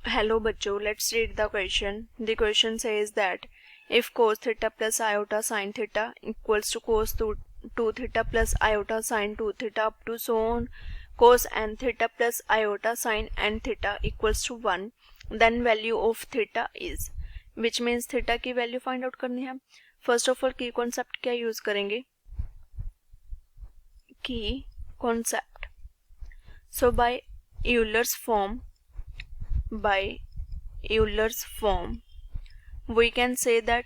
Hello बच्चों, let's read the question. The question says that if cos theta plus iota sin theta equals to cos 2 theta plus iota sin 2 theta up to so on cos n theta plus iota sin n theta equals to 1, then value of theta is, which means theta की value find out करनी है. First of all key concept क्या use करेंगे? Key concept. So by Euler's form, we can say that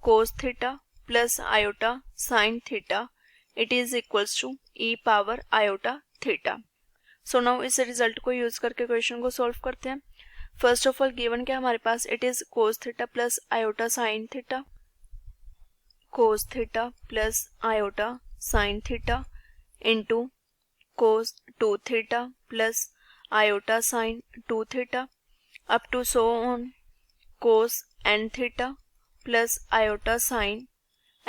cos theta plus iota sin theta it is equals to e power iota theta. So now इस result को use करके question को solve करते हैं. First of all given क्या हमारे पास, it is cos theta plus iota sine theta, cos theta plus iota sine theta into cos 2 theta plus iota sine 2 theta up to so on cos n theta plus iota sin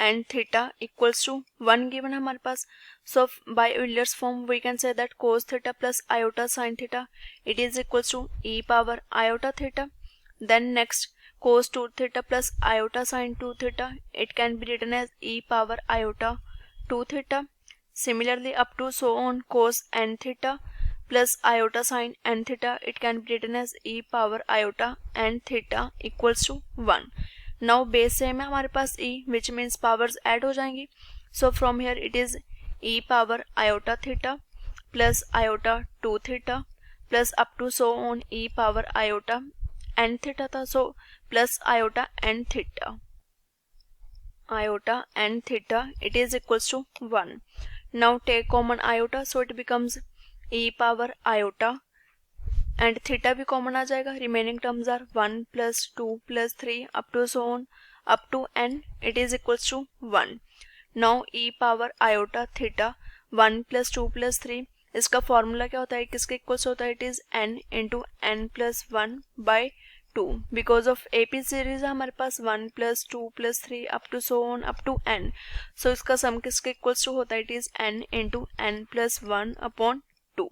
n theta equals to 1 given हमारे पास. So by Euler's form we can say that cos theta plus iota sin theta it is equals to e power iota theta. Then next cos 2 theta plus iota sin 2 theta it can be written as e power iota 2 theta. Similarly up to so on cos n theta plus iota sin n theta it can be written as e power iota n theta equals to 1. Now base same है हमारे पास e, which means powers add हो जाएंगी. So from here it is e power iota theta plus iota 2 theta plus up to so on e power iota n theta था, so plus iota n theta it is equals to 1. Now take common iota, so it becomes e power iota and theta भी common आ जाएगा. Remaining terms are 1 plus 2 plus 3 up to so on up to n it is equals to 1. Now e power iota theta 1 plus 2 plus 3 इसका formula क्या होता है, किसके equals होता है, it is n into n plus 1 by 2. Because of AP series है हमारे पास 1 plus 2 plus 3 up to so on up to n. So इसका सम किसके इक्वल्स टू होता है, it is n into n plus 1 upon 2.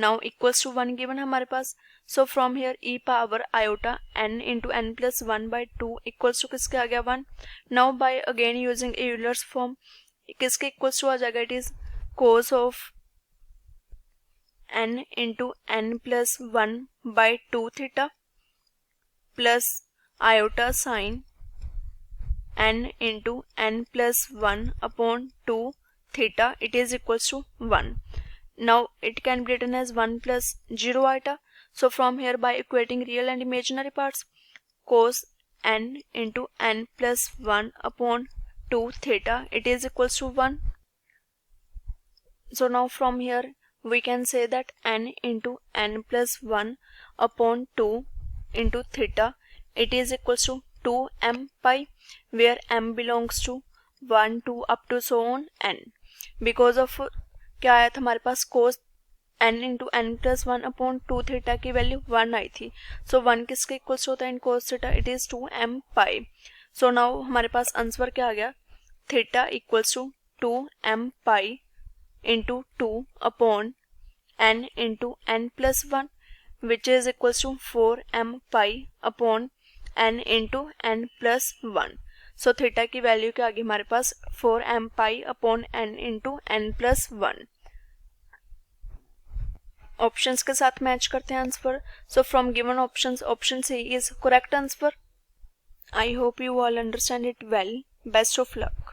Now equals to 1 given हमारे पास. So from here e power iota n into n plus 1 by 2 equals to किसके आ गया 1. Now by again using Euler's form किसके equals to आ जाएगा, it is cos of n into n plus 1 by 2 theta plus iota sin n into n plus 1 upon 2 theta it is equals to 1. Now it can be written as 1 plus 0 iota. So from here by equating real and imaginary parts, cos n into n plus 1 upon 2 theta it is equals to 1. So now from here we can say that n into n plus 1 upon 2 into theta it is equals to 2m pi, where m belongs to 1 2 up to so on n. Because of क्या आया था हमारे पास, cos n into n plus 1 upon 2 theta की value 1 आई थी. So 1 किसके equals होता है in cos theta, it is 2m pi. So now हमारे पास आंसर क्या आ गया, theta equals to 2m pi into 2 upon n into n plus 1 which is equals to 4m pi upon n into n plus 1. So theta की value क्या आ गई हमारे पास, 4m pi upon n into n plus 1. Options के साथ match करते हैं answer. So from given options option C is correct answer. I hope you all understand it well. Best of luck.